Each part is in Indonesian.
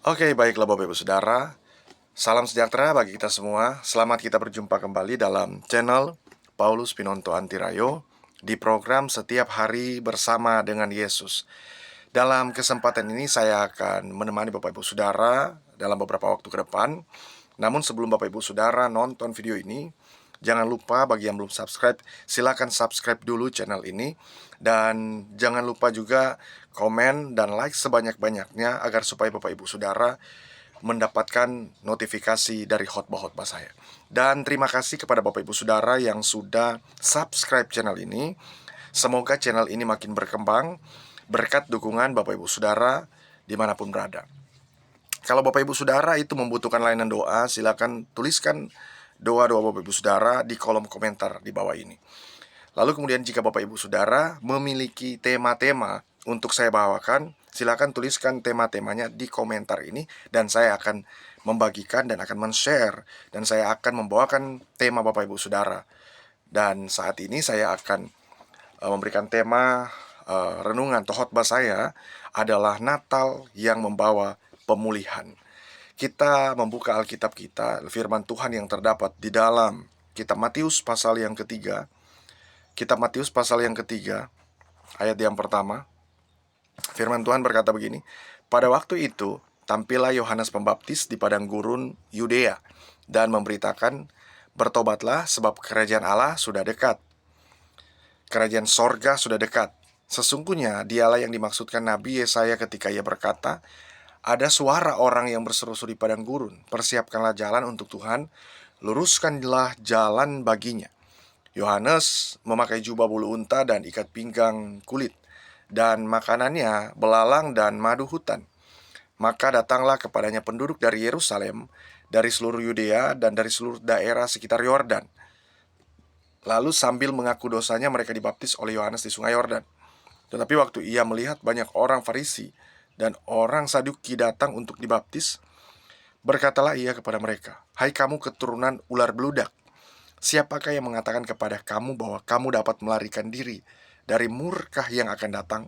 Oke, baiklah Bapak Ibu Saudara. Salam sejahtera bagi kita semua. Selamat kita berjumpa kembali dalam channel Paulus Pinonto Antirayo di program Setiap Hari Bersama dengan Yesus. Dalam kesempatan ini saya akan menemani Bapak Ibu Saudara dalam beberapa waktu ke depan. Namun sebelum Bapak Ibu Saudara nonton video ini, jangan lupa bagi yang belum subscribe, silakan subscribe dulu channel ini. Dan jangan lupa juga komen dan like sebanyak-banyaknya agar supaya Bapak Ibu Saudara mendapatkan notifikasi dari khotbah-khotbah saya. Dan terima kasih kepada Bapak Ibu Saudara yang sudah subscribe channel ini. Semoga channel ini makin berkembang berkat dukungan Bapak Ibu Saudara dimanapun berada. Kalau Bapak Ibu Saudara itu membutuhkan layanan doa, silakan tuliskan doa-doa Bapak Ibu Saudara di kolom komentar di bawah ini. Lalu kemudian jika Bapak Ibu Saudara memiliki tema-tema untuk saya bawakan, silakan tuliskan tema-temanya di komentar ini dan saya akan membagikan dan akan men-share dan saya akan membawakan tema Bapak Ibu Saudara. Dan saat ini saya akan memberikan tema renungan atau khotbah saya adalah Natal yang membawa pemulihan. Kita membuka Alkitab kita, firman Tuhan yang terdapat di dalam kitab Matius pasal yang ketiga. Kitab Matius pasal yang ketiga, ayat yang pertama. Firman Tuhan berkata begini, "Pada waktu itu, tampillah Yohanes Pembaptis di padang gurun Yudea dan memberitakan, bertobatlah sebab kerajaan Allah sudah dekat. Kerajaan sorga sudah dekat. Sesungguhnya dialah yang dimaksudkan Nabi Yesaya ketika ia berkata, ada suara orang yang berseru-seru di padang gurun, persiapkanlah jalan untuk Tuhan, luruskanlah jalan baginya. Yohanes memakai jubah bulu unta dan ikat pinggang kulit, dan makanannya belalang dan madu hutan. Maka datanglah kepadanya penduduk dari Yerusalem, dari seluruh Yudea, dan dari seluruh daerah sekitar Yordan. Lalu sambil mengaku dosanya mereka dibaptis oleh Yohanes di sungai Yordan. Tetapi waktu ia melihat banyak orang Farisi dan orang Saduki datang untuk dibaptis, berkatalah ia kepada mereka, "Hai kamu keturunan ular beludak, siapakah yang mengatakan kepada kamu bahwa kamu dapat melarikan diri dari murka yang akan datang?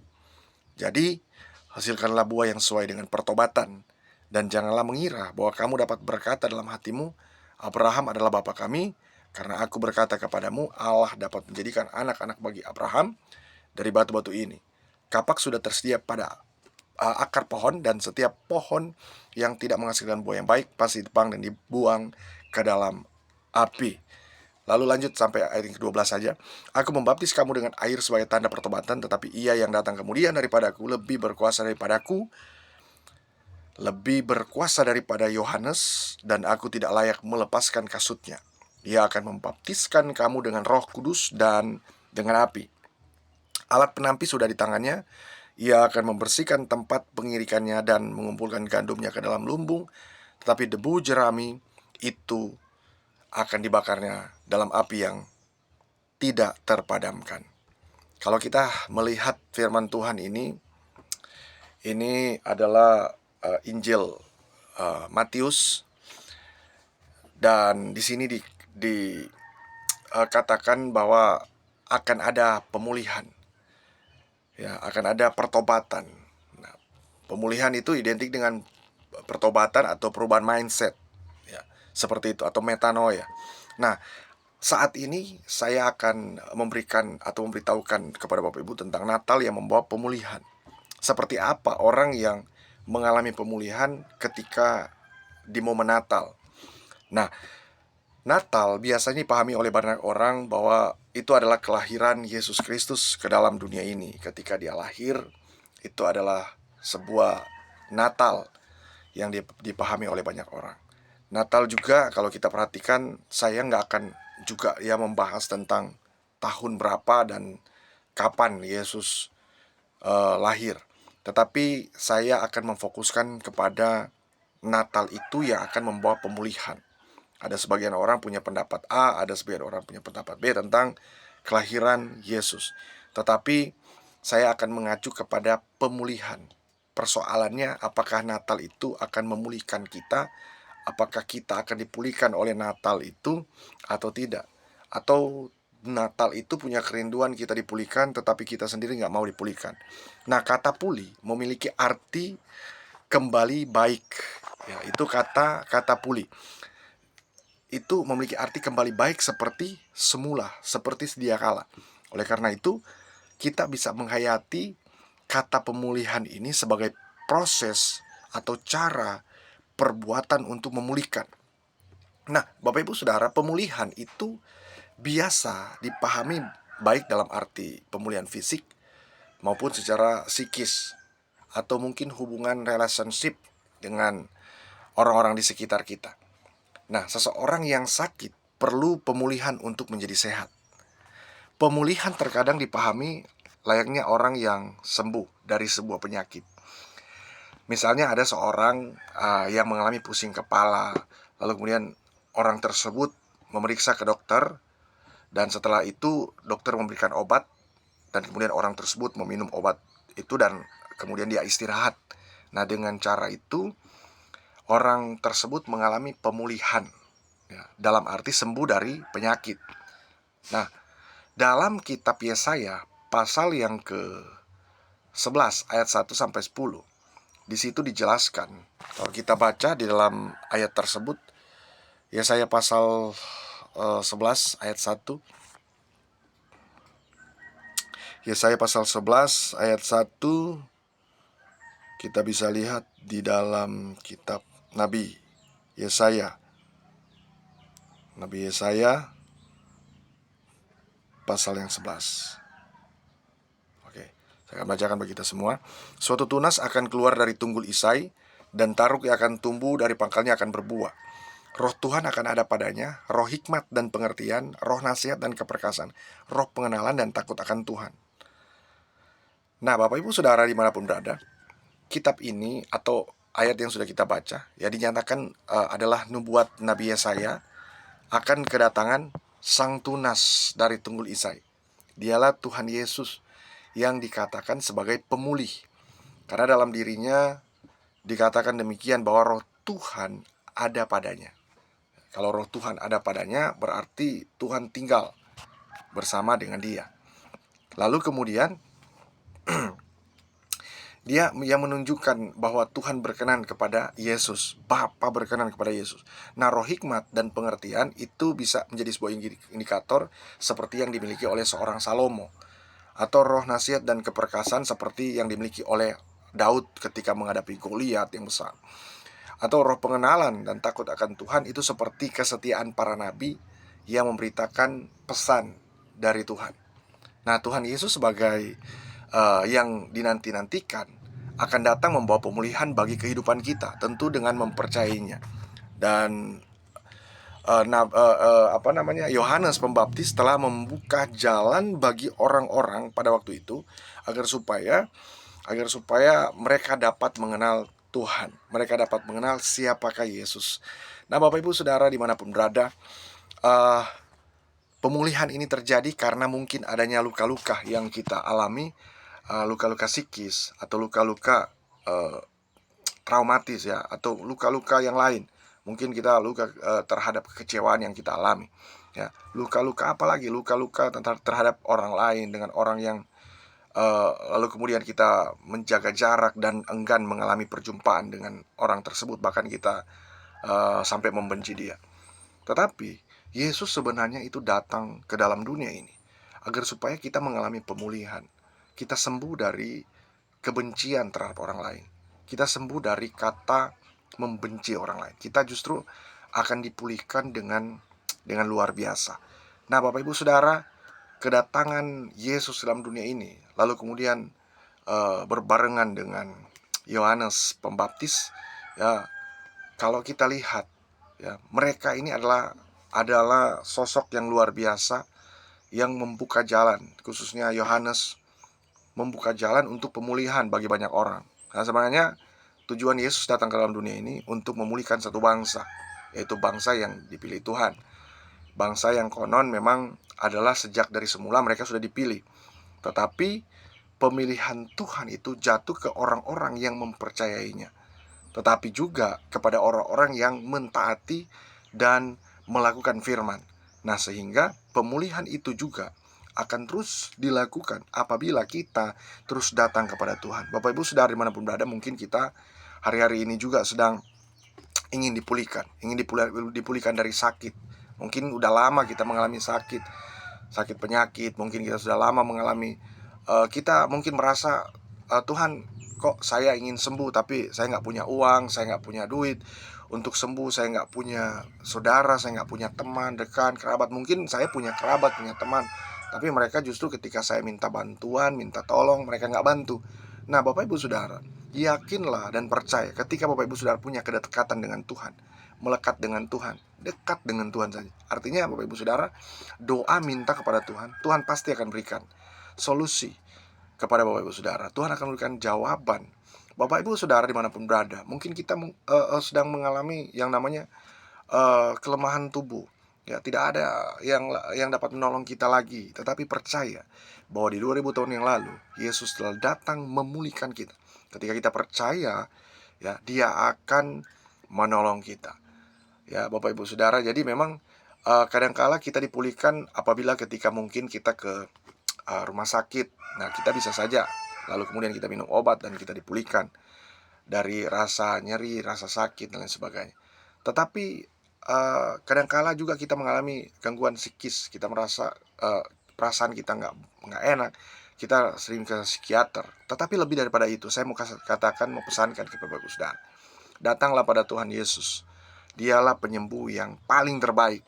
Jadi, hasilkanlah buah yang sesuai dengan pertobatan, dan janganlah mengira bahwa kamu dapat berkata dalam hatimu, Abraham adalah bapa kami, karena aku berkata kepadamu, Allah dapat menjadikan anak-anak bagi Abraham dari batu-batu ini. Kapak sudah tersedia pada akar pohon, dan setiap pohon yang tidak menghasilkan buah yang baik pasti ditebang dan dibuang ke dalam api." Lalu lanjut sampai ayat yang ke-12 saja. "Aku membaptis kamu dengan air sebagai tanda pertobatan, tetapi ia yang datang kemudian daripadaku lebih berkuasa daripada Yohanes, dan aku tidak layak melepaskan kasutnya. Ia akan membaptiskan kamu dengan Roh Kudus dan dengan api. Alat penampi sudah di tangannya. Ia akan membersihkan tempat pengirikannya dan mengumpulkan gandumnya ke dalam lumbung, tetapi debu jerami itu akan dibakarnya dalam api yang tidak terpadamkan." Kalau kita melihat firman Tuhan ini adalah Injil Matius, dan di sini dikatakan bahwa akan ada pemulihan, ya, akan ada pertobatan. Nah, pemulihan itu identik dengan pertobatan atau perubahan mindset, ya, seperti itu, atau metanoia. Nah, saat ini saya akan memberikan atau memberitahukan kepada Bapak Ibu tentang Natal yang membawa pemulihan. Seperti apa orang yang mengalami pemulihan ketika di momen Natal. Nah, Natal biasanya dipahami oleh banyak orang bahwa itu adalah kelahiran Yesus Kristus ke dalam dunia ini. Ketika dia lahir, itu adalah sebuah Natal yang dipahami oleh banyak orang. Natal juga kalau kita perhatikan, saya nggak akan juga membahas tentang tahun berapa dan kapan Yesus lahir. Tetapi saya akan memfokuskan kepada Natal itu yang akan membawa pemulihan. Ada sebagian orang punya pendapat A, ada sebagian orang punya pendapat B tentang kelahiran Yesus. Tetapi saya akan mengacu kepada pemulihan. Persoalannya, apakah Natal itu akan memulihkan kita? Apakah kita akan dipulihkan oleh Natal itu atau tidak? Atau Natal itu punya kerinduan kita dipulihkan, tetapi kita sendiri nggak mau dipulihkan. Nah, kata pulih memiliki arti kembali baik. Ya, itu kata pulih. Itu memiliki arti kembali baik seperti semula, seperti sedia kala. Oleh karena itu, kita bisa menghayati kata pemulihan ini sebagai proses atau cara perbuatan untuk memulihkan. Nah, Bapak Ibu Saudara, pemulihan itu biasa dipahami baik dalam arti pemulihan fisik maupun secara psikis, atau mungkin hubungan relationship dengan orang-orang di sekitar kita. Nah, seseorang yang sakit perlu pemulihan untuk menjadi sehat. Pemulihan terkadang dipahami layaknya orang yang sembuh dari sebuah penyakit. Misalnya ada seorang yang mengalami pusing kepala, lalu kemudian orang tersebut memeriksa ke dokter, dan setelah itu dokter memberikan obat, dan kemudian orang tersebut meminum obat itu dan kemudian dia istirahat. Nah, dengan cara itu orang tersebut mengalami pemulihan, ya, dalam arti sembuh dari penyakit. Nah, dalam kitab Yesaya pasal yang ke-11 ayat 1 sampai 10, di situ dijelaskan. Kalau kita baca di dalam ayat tersebut, Yesaya pasal 11 ayat 1. Yesaya pasal 11 ayat 1, kita bisa lihat di dalam kitab Nabi Yesaya. Nabi Yesaya pasal yang 11. Oke, saya akan bacakan bagi kita semua. Suatu tunas akan keluar dari tunggul Isai, dan taruk yang akan tumbuh dari pangkalnya akan berbuah. Roh Tuhan akan ada padanya, roh hikmat dan pengertian, roh nasihat dan keperkasan, roh pengenalan dan takut akan Tuhan. Nah, Bapak Ibu Saudara dimanapun berada, kitab ini atau ayat yang sudah kita baca, ya, dinyatakan adalah nubuat Nabi Yesaya akan kedatangan sang tunas dari tunggul Isai. Dialah Tuhan Yesus yang dikatakan sebagai pemulih, karena dalam dirinya dikatakan demikian bahwa roh Tuhan ada padanya. Kalau roh Tuhan ada padanya, berarti Tuhan tinggal bersama dengan dia. Lalu kemudian dia yang menunjukkan bahwa Tuhan berkenan kepada Yesus, Bapa berkenan kepada Yesus. Nah, roh hikmat dan pengertian itu bisa menjadi sebuah indikator seperti yang dimiliki oleh seorang Salomo, atau roh nasihat dan keperkasan seperti yang dimiliki oleh Daud ketika menghadapi Goliat yang besar. Atau roh pengenalan dan takut akan Tuhan itu seperti kesetiaan para nabi yang memberitakan pesan dari Tuhan. Nah, Tuhan Yesus sebagai yang dinanti-nantikan akan datang membawa pemulihan bagi kehidupan kita, tentu dengan mempercayainya. Dan Yohanes Pembaptis telah membuka jalan bagi orang-orang pada waktu itu agar supaya mereka dapat mengenal Tuhan, mereka dapat mengenal siapakah Yesus. Nah, Bapak Ibu Saudara dimanapun berada, pemulihan ini terjadi karena mungkin adanya luka-luka yang kita alami, luka-luka psikis atau luka-luka traumatis, ya, atau luka-luka yang lain. Mungkin kita luka terhadap kekecewaan yang kita alami, ya. Luka-luka apa lagi? Luka-luka terhadap orang lain, dengan orang yang lalu kemudian kita menjaga jarak dan enggan mengalami perjumpaan dengan orang tersebut, bahkan kita sampai membenci dia. Tetapi Yesus sebenarnya itu datang ke dalam dunia ini agar supaya kita mengalami pemulihan. Kita sembuh dari kebencian terhadap orang lain. Kita sembuh dari kata membenci orang lain. Kita justru akan dipulihkan dengan luar biasa. Nah, Bapak Ibu Saudara, kedatangan Yesus dalam dunia ini, lalu kemudian berbarengan dengan Yohanes Pembaptis, ya, kalau kita lihat, ya, mereka ini adalah sosok yang luar biasa yang membuka jalan, khususnya Yohanes membuka jalan untuk pemulihan bagi banyak orang. Nah, sebenarnya tujuan Yesus datang ke dalam dunia ini untuk memulihkan satu bangsa, yaitu bangsa yang dipilih Tuhan. Bangsa yang konon memang adalah sejak dari semula mereka sudah dipilih. Tetapi pemilihan Tuhan itu jatuh ke orang-orang yang mempercayainya, tetapi juga kepada orang-orang yang mentaati dan melakukan firman. Nah, sehingga pemulihan itu juga akan terus dilakukan apabila kita terus datang kepada Tuhan. Bapak Ibu Saudara dimanapun berada, mungkin kita hari-hari ini juga sedang ingin dipulihkan dari sakit. Mungkin udah lama kita mengalami sakit penyakit, mungkin kita sudah lama mengalami, kita mungkin merasa, Tuhan, kok saya ingin sembuh tapi saya nggak punya uang, saya nggak punya duit untuk sembuh, saya nggak punya saudara, saya nggak punya teman dekat, kerabat. Mungkin saya punya kerabat, punya teman, tapi mereka justru ketika saya minta bantuan, minta tolong, mereka nggak bantu. Nah, Bapak Ibu Saudara, yakinlah dan percaya ketika Bapak Ibu Saudara punya kedekatan dengan Tuhan, melekat dengan Tuhan, dekat dengan Tuhan saja. Artinya Bapak Ibu Saudara, doa minta kepada Tuhan, Tuhan pasti akan berikan solusi kepada Bapak Ibu Saudara. Tuhan akan berikan jawaban. Bapak Ibu Saudara dimanapun berada, mungkin kita sedang mengalami yang namanya kelemahan tubuh. Ya, tidak ada yang dapat menolong kita lagi, tetapi percaya bahwa di 2000 tahun yang lalu Yesus telah datang memulihkan kita. Ketika kita percaya, ya, Dia akan menolong kita. Ya, Bapak Ibu Saudara, jadi memang kadangkala kita dipulihkan apabila ketika mungkin kita ke rumah sakit. Nah, kita bisa saja lalu kemudian kita minum obat dan kita dipulihkan dari rasa nyeri, rasa sakit dan lain sebagainya. Tetapi kadangkala juga kita mengalami gangguan psikis, kita merasa perasaan kita nggak enak, kita sering ke psikiater. Tetapi lebih daripada itu, saya mau mau pesankan kepada Bapak Saudara, datanglah pada Tuhan Yesus. Dialah penyembuh yang paling terbaik.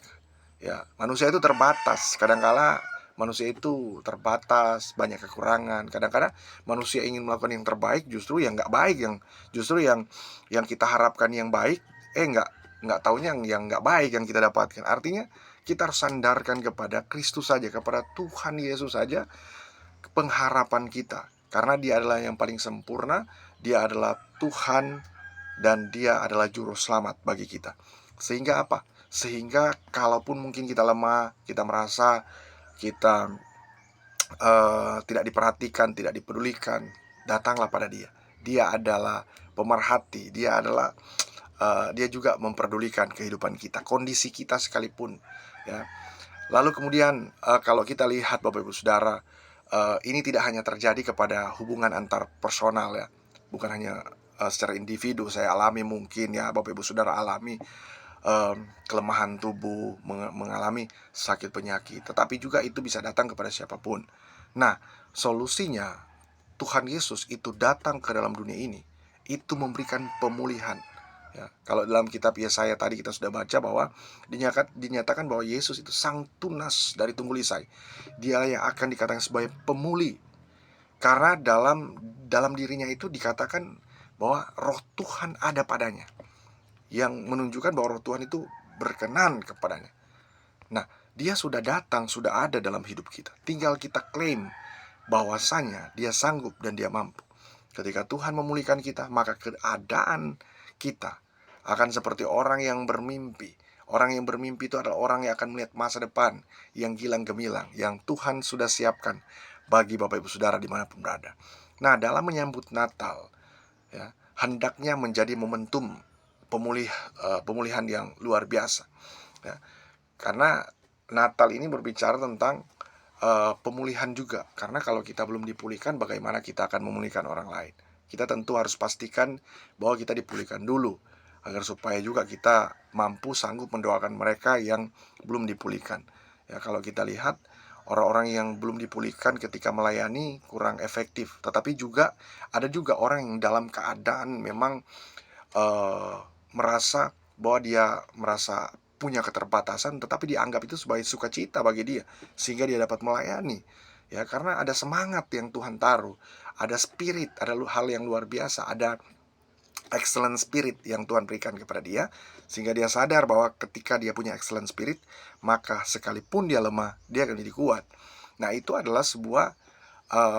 Ya, manusia itu terbatas. Kadangkala manusia itu terbatas, banyak kekurangan. Kadang-kadang manusia ingin melakukan yang terbaik, justru yang nggak baik, yang kita harapkan yang baik, nggak taunya yang nggak baik yang kita dapatkan. Artinya kita harus sandarkan kepada Kristus saja, kepada Tuhan Yesus saja pengharapan kita, karena Dia adalah yang paling sempurna, Dia adalah Tuhan, dan Dia adalah juru selamat bagi kita. Sehingga apa? Sehingga kalaupun mungkin kita lemah, kita merasa kita tidak diperhatikan, tidak dipedulikan, datanglah pada Dia. Dia adalah pemerhati, Dia juga memperdulikan kehidupan kita, kondisi kita sekalipun, ya. Lalu kemudian kalau kita lihat Bapak Ibu Saudara, ini tidak hanya terjadi kepada hubungan antar personal, ya, bukan hanya secara individu. Saya alami, mungkin ya Bapak Ibu Saudara alami kelemahan tubuh, mengalami sakit penyakit, tetapi juga itu bisa datang kepada siapapun. Nah, solusinya Tuhan Yesus itu datang ke dalam dunia ini, itu memberikan pemulihan. Ya, kalau dalam kitab Yesaya tadi kita sudah baca bahwa dinyatakan bahwa Yesus itu sang tunas dari tunggul Isai. Dia yang akan dikatakan sebagai pemulih. Karena dalam dirinya itu dikatakan bahwa roh Tuhan ada padanya, yang menunjukkan bahwa roh Tuhan itu berkenan kepadanya. Nah, Dia sudah datang, sudah ada dalam hidup kita. Tinggal kita klaim bahwasanya Dia sanggup dan Dia mampu. Ketika Tuhan memulihkan kita, maka keadaan kita akan seperti orang yang bermimpi. Orang yang bermimpi itu adalah orang yang akan melihat masa depan yang gilang gemilang, yang Tuhan sudah siapkan bagi Bapak Ibu Saudara dimanapun berada. Nah, dalam menyambut Natal, ya, hendaknya menjadi momentum pemulihan yang luar biasa, ya. Karena Natal ini berbicara tentang pemulihan juga. Karena kalau kita belum dipulihkan, bagaimana kita akan memulihkan orang lain? Kita tentu harus pastikan bahwa kita dipulihkan dulu, agar supaya juga kita mampu sanggup mendoakan mereka yang belum dipulihkan. Ya, kalau kita lihat orang-orang yang belum dipulihkan ketika melayani kurang efektif. Tetapi juga ada juga orang yang dalam keadaan memang merasa bahwa dia merasa punya keterbatasan, tetapi dianggap itu sebagai sukacita bagi dia, sehingga dia dapat melayani. Ya, karena ada semangat yang Tuhan taruh, ada spirit, ada hal yang luar biasa, ada excellent spirit yang Tuhan berikan kepada dia, sehingga dia sadar bahwa ketika dia punya excellent spirit, maka sekalipun dia lemah, dia akan jadi kuat. Nah, itu adalah sebuah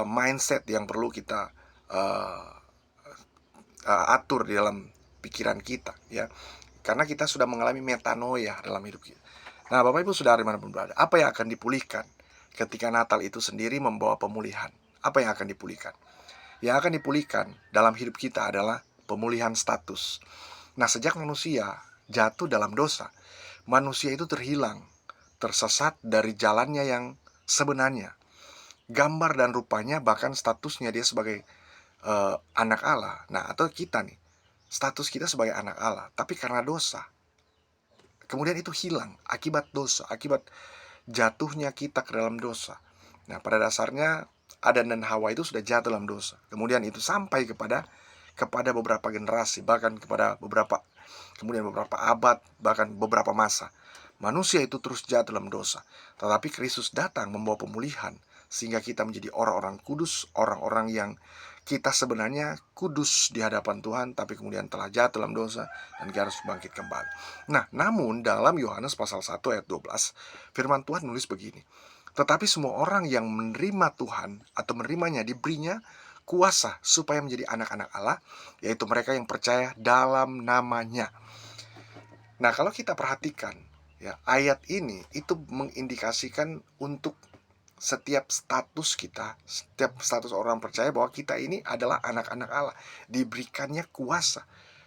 mindset yang perlu kita atur di dalam pikiran kita, ya. Karena kita sudah mengalami metanoia dalam hidup kita. Nah, Bapak Ibu Saudara dimanapun berada, apa yang akan dipulihkan ketika Natal itu sendiri membawa pemulihan? Apa yang akan dipulihkan? Yang akan dipulihkan dalam hidup kita adalah pemulihan status. Nah, sejak manusia jatuh dalam dosa, manusia itu terhilang, tersesat dari jalannya yang sebenarnya. Gambar dan rupanya, bahkan statusnya dia sebagai anak Allah. Nah, atau kita nih, status kita sebagai anak Allah, tapi karena dosa, kemudian itu hilang akibat dosa, akibat jatuhnya kita ke dalam dosa. Nah, pada dasarnya Adam dan Hawa itu sudah jatuh dalam dosa. Kemudian itu sampai kepada beberapa generasi, bahkan kemudian beberapa abad, bahkan beberapa masa. Manusia itu terus jatuh dalam dosa. Tetapi Kristus datang membawa pemulihan sehingga kita menjadi orang-orang kudus, orang-orang yang kita sebenarnya kudus di hadapan Tuhan, tapi kemudian telah jatuh dalam dosa dan kita harus bangkit kembali. Nah, namun dalam Yohanes pasal 1 ayat 12, firman Tuhan menulis begini. Tetapi semua orang yang menerima Tuhan atau menerimanya diberinya kuasa supaya menjadi anak-anak Allah, yaitu mereka yang percaya dalam namanya. Nah, kalau kita perhatikan ya, ayat ini itu mengindikasikan untuk setiap status kita, setiap status orang percaya bahwa kita ini adalah anak-anak Allah, diberikannya kuasa.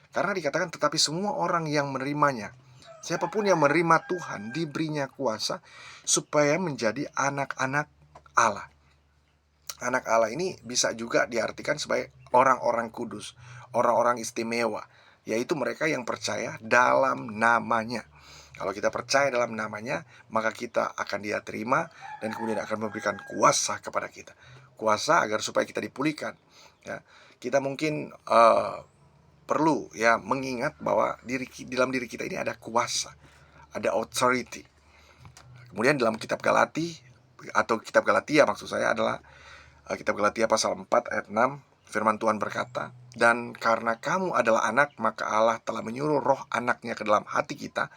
Karena dikatakan tetapi semua orang yang menerimanya, siapapun yang menerima Tuhan diberinya kuasa supaya menjadi anak-anak Allah. Anak Allah ini bisa juga diartikan sebagai orang-orang kudus, orang-orang istimewa, yaitu mereka yang percaya dalam namanya. Kalau kita percaya dalam namanya, maka kita akan dia terima dan kemudian akan memberikan kuasa kepada kita. Kuasa agar supaya kita dipulihkan. Ya, kita mungkin perlu ya mengingat bahwa dalam diri kita ini ada kuasa, ada authority. Kemudian dalam kitab Galatia maksud saya adalah kitab Galatia pasal 4 ayat 6, firman Tuhan berkata, "Dan karena kamu adalah anak, maka Allah telah menyuruh roh anaknya ke dalam hati kita,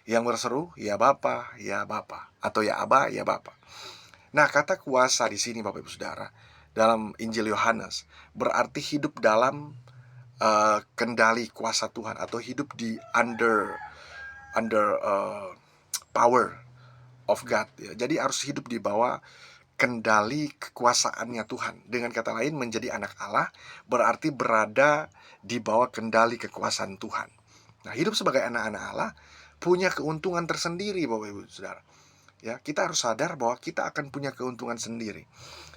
yang berseru, ya Bapa, ya Bapa," atau ya Aba, ya Bapa. Nah, kata kuasa di sini Bapak Ibu Saudara, dalam Injil Yohanes, berarti hidup dalam kendali kuasa Tuhan, atau hidup di under power of God ya. Jadi harus hidup di bawah kendali kekuasaannya Tuhan. Dengan kata lain, menjadi anak Allah berarti berada di bawah kendali kekuasaan Tuhan. Nah, hidup sebagai anak-anak Allah punya keuntungan tersendiri Bapak Ibu Saudara. Ya, kita harus sadar bahwa kita akan punya keuntungan sendiri.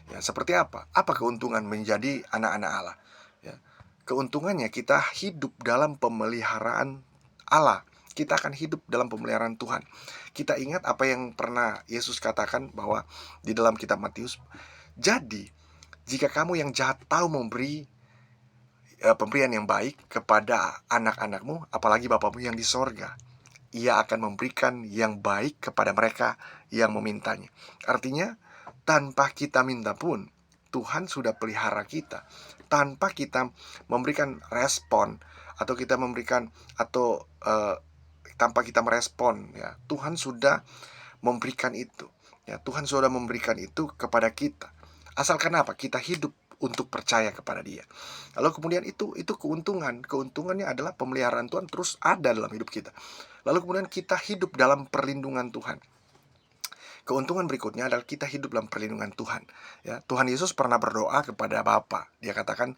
Ya, seperti apa? Apa keuntungan menjadi anak-anak Allah? Ya, keuntungannya kita hidup dalam pemeliharaan Allah. Kita akan hidup dalam pemeliharaan Tuhan. Kita ingat apa yang pernah Yesus katakan bahwa di dalam kitab Matius, "Jadi, jika kamu yang jahat tahu memberi pemberian yang baik kepada anak-anakmu, apalagi Bapamu yang di sorga, Ia akan memberikan yang baik kepada mereka yang memintanya." Artinya, tanpa kita minta pun, Tuhan sudah pelihara kita. Tanpa kita memberikan respon, atau kita memberikan, atau tanpa kita merespon, ya, Tuhan sudah memberikan itu. Ya, Tuhan sudah memberikan itu kepada kita. Asalkan apa? Kita hidup untuk percaya kepada Dia. Lalu kemudian itu keuntungannya adalah pemeliharaan Tuhan terus ada dalam hidup kita. Lalu kemudian kita hidup dalam perlindungan Tuhan. Keuntungan berikutnya adalah kita hidup dalam perlindungan Tuhan. Ya, Tuhan Yesus pernah berdoa kepada Bapa. Dia katakan,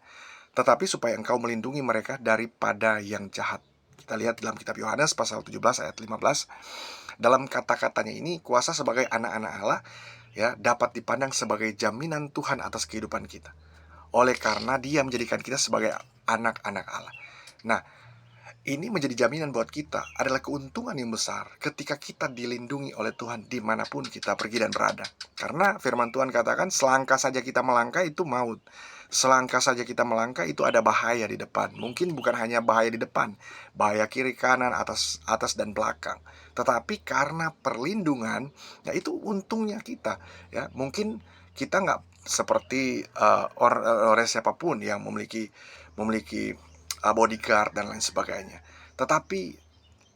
"Tetapi supaya engkau melindungi mereka daripada yang jahat." Kita lihat dalam kitab Yohanes pasal 17 ayat 15. Dalam kata-katanya ini, kuasa sebagai anak-anak Allah ya dapat dipandang sebagai jaminan Tuhan atas kehidupan kita. Oleh karena Dia menjadikan kita sebagai anak-anak Allah. Nah, ini menjadi jaminan buat kita, adalah keuntungan yang besar ketika kita dilindungi oleh Tuhan dimanapun kita pergi dan berada. Karena firman Tuhan katakan, selangkah saja kita melangkah itu maut. Selangkah saja kita melangkah itu ada bahaya di depan. Mungkin bukan hanya bahaya di depan, bahaya kiri kanan, atas dan belakang. Tetapi karena perlindungan, ya itu untungnya kita. Ya, mungkin kita nggak seperti orang siapapun yang memiliki bodyguard dan lain sebagainya. Tetapi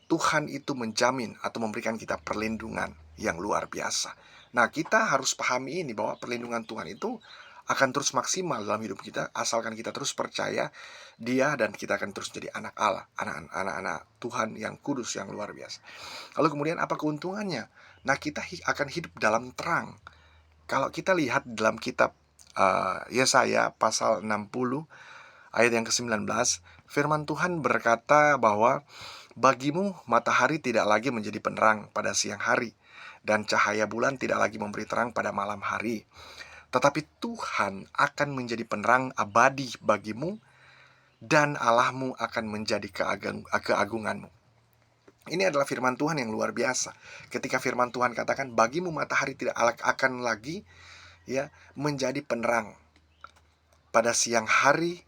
Tuhan itu menjamin atau memberikan kita perlindungan yang luar biasa. Nah, kita harus pahami ini, bahwa perlindungan Tuhan itu akan terus maksimal dalam hidup kita asalkan kita terus percaya Dia, dan kita akan terus jadi anak Allah, anak-anak Tuhan yang kudus, yang luar biasa. Lalu kemudian apa keuntungannya? Nah, kita akan hidup dalam terang. Kalau kita lihat dalam kitab Yesaya pasal 60 ayat yang ke-19, firman Tuhan berkata bahwa bagimu matahari tidak lagi menjadi penerang pada siang hari, dan cahaya bulan tidak lagi memberi terang pada malam hari. Tetapi Tuhan akan menjadi penerang abadi bagimu, dan Allahmu akan menjadi keagunganmu. Ini adalah firman Tuhan yang luar biasa. Ketika firman Tuhan katakan, bagimu matahari tidak akan lagi menjadi penerang pada siang hari,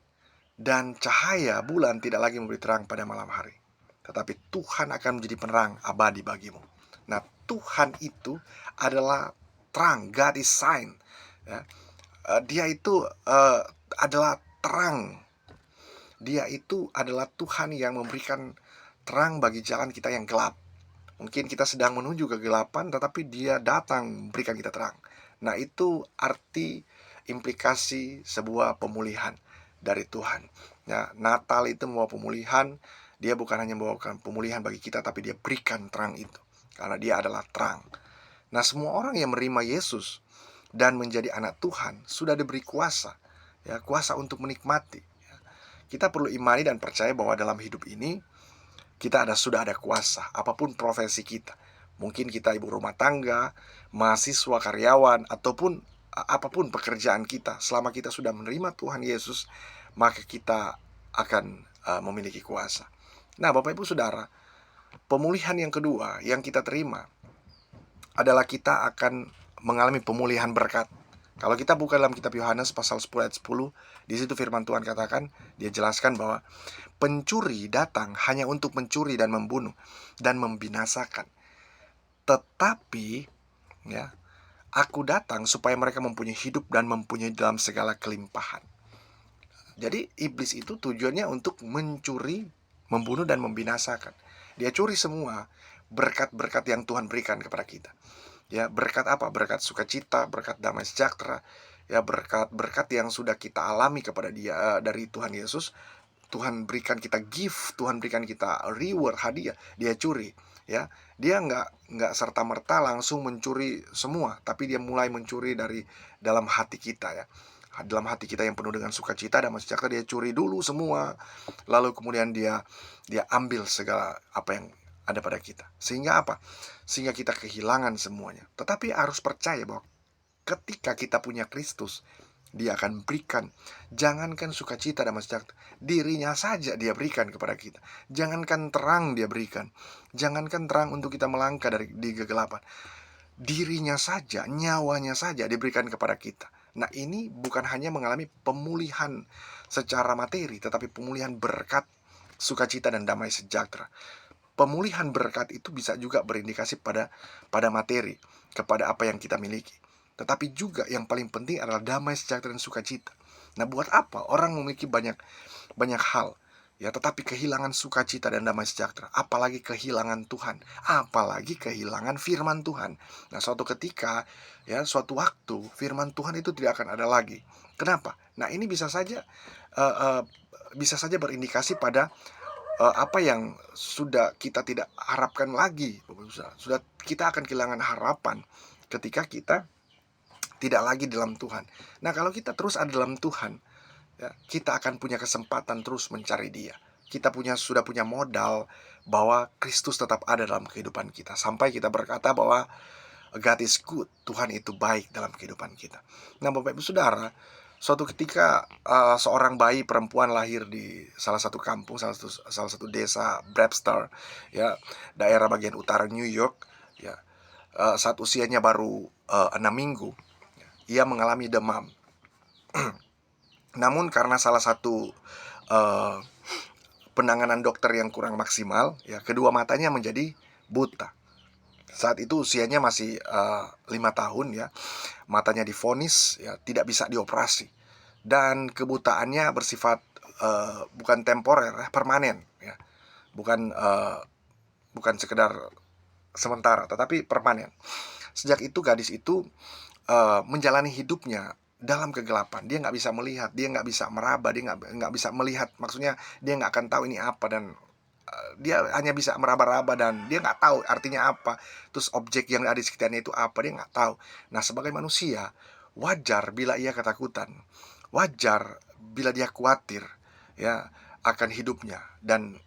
dan cahaya bulan tidak lagi memberi terang pada malam hari. Tetapi Tuhan akan menjadi penerang abadi bagimu. Nah, Tuhan itu adalah terang. God is sign. Dia itu adalah terang. Dia itu adalah Tuhan yang memberikan terang bagi jalan kita yang gelap. Mungkin kita sedang menuju kegelapan, tetapi Dia datang memberikan kita terang. Nah, itu arti implikasi sebuah pemulihan dari Tuhan. Ya, Natal itu membawa pemulihan. Dia bukan hanya membawakan pemulihan bagi kita, tapi Dia berikan terang itu, karena Dia adalah terang. Nah, semua orang yang menerima Yesus dan menjadi anak Tuhan sudah diberi kuasa, kuasa untuk menikmati. Kita perlu imani dan percaya bahwa dalam hidup ini kita sudah ada kuasa, apapun profesi kita. Mungkin kita ibu rumah tangga, mahasiswa, karyawan, ataupun apapun pekerjaan kita. Selama kita sudah menerima Tuhan Yesus, maka kita akan memiliki kuasa. Nah, Bapak Ibu Saudara, pemulihan yang kedua yang kita terima adalah kita akan mengalami pemulihan berkat. Kalau kita buka dalam kitab Yohanes pasal 10 ayat 10, di situ firman Tuhan katakan, dia jelaskan bahwa pencuri datang hanya untuk mencuri dan membunuh dan membinasakan. Tetapi aku datang supaya mereka mempunyai hidup dan mempunyai dalam segala kelimpahan. Jadi iblis itu tujuannya untuk mencuri, membunuh dan membinasakan. Dia curi semua berkat-berkat yang Tuhan berikan kepada kita. Berkat apa? Berkat sukacita, berkat damai sejahtera, berkat-berkat yang sudah kita alami kepada Dia dari Tuhan Yesus. Tuhan berikan kita gift, Tuhan berikan kita reward, hadiah. Dia curi, Dia nggak serta-merta langsung mencuri semua, tapi Dia mulai mencuri dari dalam hati kita, dalam hati kita yang penuh dengan sukacita dan sejahtera. Dia curi dulu semua, lalu kemudian dia ambil segala apa yang ada pada kita. Sehingga apa? Sehingga kita kehilangan semuanya. Tetapi harus percaya bahwa ketika kita punya Kristus, Dia akan berikan, jangankan sukacita dan sejahtera, dirinya saja Dia berikan kepada kita. Jangankan terang Dia berikan, jangankan terang untuk kita melangkah di kegelapan, dirinya saja, nyawanya saja diberikan kepada kita. Nah, ini bukan hanya mengalami pemulihan secara materi, tetapi pemulihan berkat, sukacita dan damai sejahtera. Pemulihan berkat itu bisa juga berindikasi pada materi, kepada apa yang kita miliki. Tetapi juga yang paling penting adalah damai sejahtera dan sukacita. Nah, buat apa orang memiliki banyak hal, tetapi kehilangan sukacita dan damai sejahtera? Apalagi kehilangan Tuhan, apalagi kehilangan firman Tuhan. Nah, suatu ketika, suatu waktu firman Tuhan itu tidak akan ada lagi. Kenapa? Nah, ini bisa saja berindikasi pada apa yang sudah kita tidak harapkan lagi. Sudah kita akan kehilangan harapan ketika kita tidak lagi dalam Tuhan. Nah, kalau kita terus ada dalam Tuhan, kita akan punya kesempatan terus mencari Dia. Kita sudah punya modal bahwa Kristus tetap ada dalam kehidupan kita, sampai kita berkata bahwa God is good, Tuhan itu baik dalam kehidupan kita. Nah, Bapak Ibu Saudara, suatu ketika seorang bayi perempuan lahir di salah satu kampung, salah satu desa, Brewster, daerah bagian utara New York, saat usianya baru 6 minggu, ia mengalami demam. Namun karena salah satu penanganan dokter yang kurang maksimal, kedua matanya menjadi buta. Saat itu usianya masih 5 tahun, matanya divonis tidak bisa dioperasi, dan kebutaannya bersifat bukan temporer, permanen, bukan sekedar sementara, tetapi permanen. Sejak itu gadis itu menjalani hidupnya dalam kegelapan. Dia nggak bisa melihat, dia nggak bisa meraba, dia nggak bisa melihat. Maksudnya dia nggak akan tahu ini apa, dan dia hanya bisa meraba-raba, dan dia nggak tahu artinya apa. Terus objek yang ada di sekitarnya itu apa, dia nggak tahu. Nah, sebagai manusia, wajar bila ia ketakutan, wajar bila dia khawatir akan hidupnya dan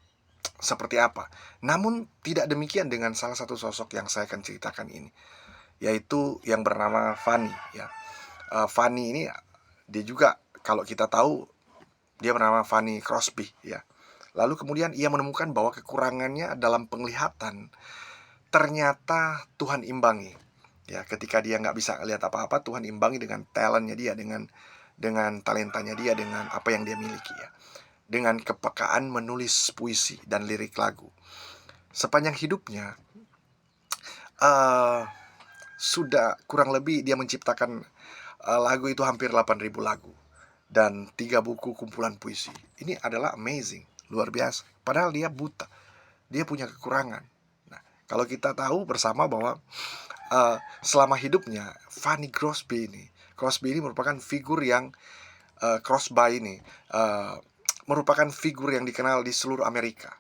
seperti apa. Namun tidak demikian dengan salah satu sosok yang saya akan ceritakan ini, yaitu yang bernama Fanny. Fanny ini dia juga, kalau kita tahu, Dia bernama Fanny Crosby, ya. Lalu kemudian ia menemukan bahwa kekurangannya dalam penglihatan ternyata Tuhan imbangi. Ya, ketika dia nggak bisa lihat apa-apa, Tuhan imbangi dengan talentnya dia, dengan talentanya dia, dengan apa yang dia miliki, ya. Dengan kepekaan menulis puisi dan lirik lagu. Sepanjang hidupnya, sudah kurang lebih dia menciptakan lagu itu hampir 8.000 lagu dan 3 buku kumpulan puisi. Ini adalah amazing, luar biasa. Padahal dia buta, dia punya kekurangan. Nah, kalau kita tahu bersama bahwa selama hidupnya Fanny Crosby ini merupakan figur yang Crosby ini merupakan figur yang dikenal di seluruh Amerika.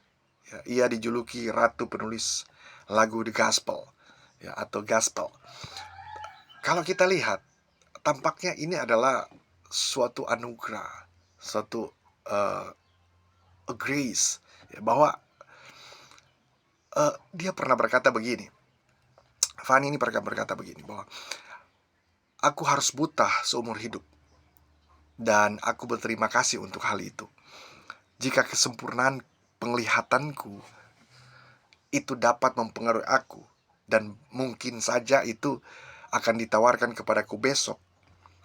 Ya, ia dijuluki ratu penulis lagu The Gospel, ya, atau gospel. Kalau kita lihat, tampaknya ini adalah suatu anugerah, suatu grace, ya, bahwa dia pernah berkata begini. Fanny ini pernah berkata begini, bahwa aku harus buta seumur hidup, dan aku berterima kasih untuk hal itu. Jika kesempurnaan penglihatanku itu dapat mempengaruhi aku, dan mungkin saja itu akan ditawarkan kepadaku besok,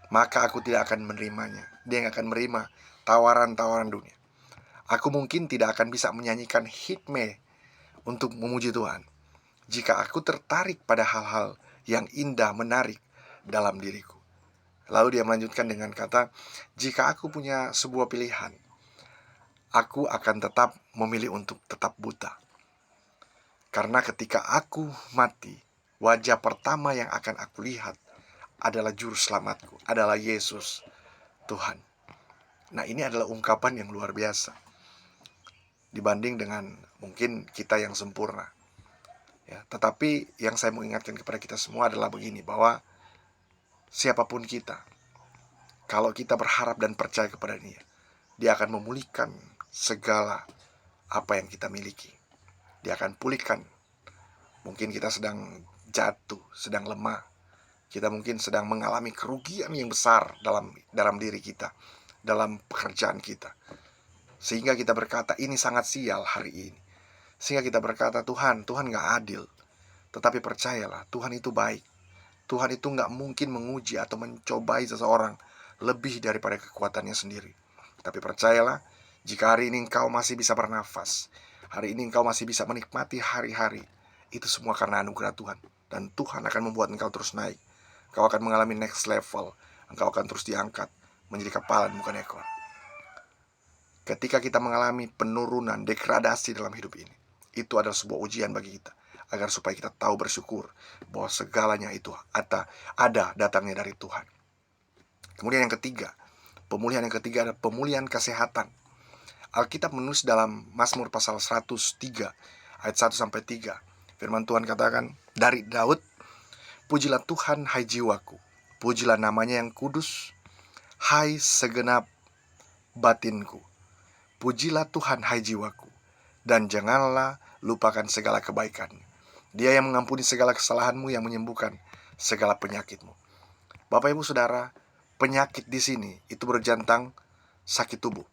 maka aku tidak akan menerimanya. Dia yang akan menerima tawaran-tawaran dunia. Aku mungkin tidak akan bisa menyanyikan hikmah untuk memuji Tuhan jika aku tertarik pada hal-hal yang indah menarik dalam diriku. Lalu dia melanjutkan dengan kata, jika aku punya sebuah pilihan, aku akan tetap memilih untuk tetap buta. Karena ketika aku mati, wajah pertama yang akan aku lihat adalah juru selamatku, adalah Yesus Tuhan. Nah, ini adalah ungkapan yang luar biasa dibanding dengan mungkin kita yang sempurna, ya. Tetapi yang saya mau ingatkan kepada kita semua adalah begini, bahwa siapapun kita, kalau kita berharap dan percaya kepada Dia akan memulihkan segala apa yang kita miliki. Dia akan pulihkan. Mungkin kita sedang jatuh, sedang lemah, kita mungkin sedang mengalami kerugian yang besar dalam diri kita, dalam pekerjaan kita, sehingga kita berkata ini sangat sial hari ini. Sehingga kita berkata Tuhan gak adil. Tetapi percayalah, Tuhan itu baik. Tuhan itu gak mungkin menguji atau mencobai seseorang lebih daripada kekuatannya sendiri. Tapi percayalah, jika hari ini engkau masih bisa bernafas, hari ini engkau masih bisa menikmati hari-hari, itu semua karena anugerah Tuhan. Dan Tuhan akan membuat engkau terus naik. Engkau akan mengalami next level. Engkau akan terus diangkat menjadi kepala bukan ekor. Ketika kita mengalami penurunan, degradasi dalam hidup ini, itu adalah sebuah ujian bagi kita, agar supaya kita tahu bersyukur bahwa segalanya itu ada datangnya dari Tuhan. Kemudian yang ketiga, pemulihan yang ketiga adalah pemulihan kesehatan. Alkitab menulis dalam Mazmur pasal 103 ayat 1-3. Firman Tuhan katakan, dari Daud, pujilah Tuhan hai jiwaku, pujilah namanya yang kudus, hai segenap batinku. Pujilah Tuhan hai jiwaku, dan janganlah lupakan segala kebaikan. Dia yang mengampuni segala kesalahanmu, yang menyembuhkan segala penyakitmu. Bapak Ibu Saudara, penyakit di sini itu berjantang sakit tubuh.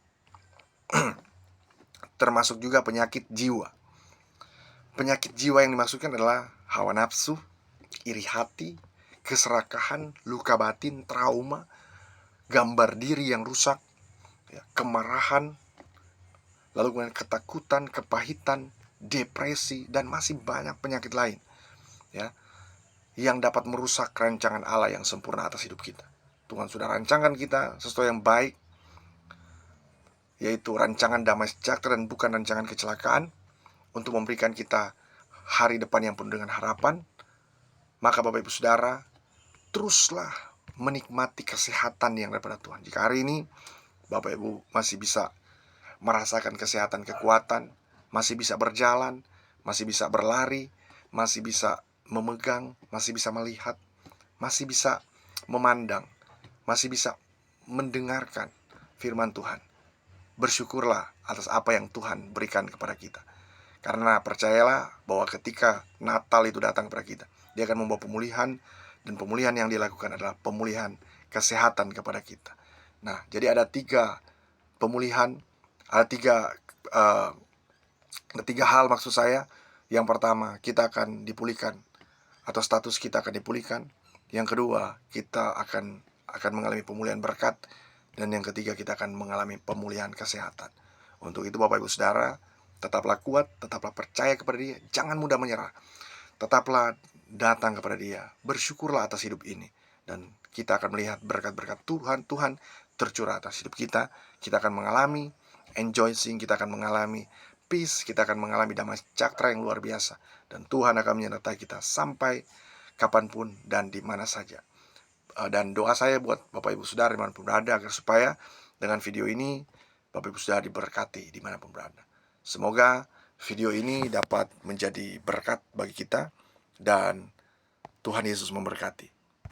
Termasuk juga penyakit jiwa. Penyakit jiwa yang dimaksudkan adalah hawa nafsu, iri hati, keserakahan, luka batin, trauma, gambar diri yang rusak, ya, kemarahan, lalu kemudian ketakutan, kepahitan, depresi, dan masih banyak penyakit lain, ya, yang dapat merusak rancangan Allah yang sempurna atas hidup kita. Tuhan sudah rancangkan kita sesuatu yang baik, yaitu rancangan damai sejahtera dan bukan rancangan kecelakaan, untuk memberikan kita hari depan yang penuh dengan harapan. Maka Bapak Ibu Saudara, teruslah menikmati kesehatan yang daripada Tuhan. Jika hari ini Bapak Ibu masih bisa merasakan kesehatan, kekuatan, masih bisa berjalan, masih bisa berlari, masih bisa memegang, masih bisa melihat, masih bisa memandang, masih bisa mendengarkan firman Tuhan, bersyukurlah atas apa yang Tuhan berikan kepada kita. Karena percayalah bahwa ketika Natal itu datang kepada kita, Dia akan membawa pemulihan, dan pemulihan yang dilakukan adalah pemulihan kesehatan kepada kita. Nah, jadi ada 3 pemulihan. Ada tiga hal maksud saya. Yang pertama, kita akan dipulihkan atau status kita akan dipulihkan. Yang kedua, kita akan mengalami pemulihan berkat. Dan yang ketiga, kita akan mengalami pemulihan kesehatan. Untuk itu Bapak Ibu Saudara, tetaplah kuat, tetaplah percaya kepada Dia, jangan mudah menyerah. Tetaplah datang kepada Dia, bersyukurlah atas hidup ini. Dan kita akan melihat berkat-berkat Tuhan tercurah atas hidup kita. Kita akan mengalami rejoicing, kita akan mengalami peace, kita akan mengalami damai sejahtera yang luar biasa. Dan Tuhan akan menyertai kita sampai kapanpun dan di mana saja. Dan doa saya buat Bapak Ibu Saudara dimanapun berada, agar supaya dengan video ini Bapak Ibu Saudara diberkati dimanapun berada. Semoga video ini dapat menjadi berkat bagi kita, dan Tuhan Yesus memberkati.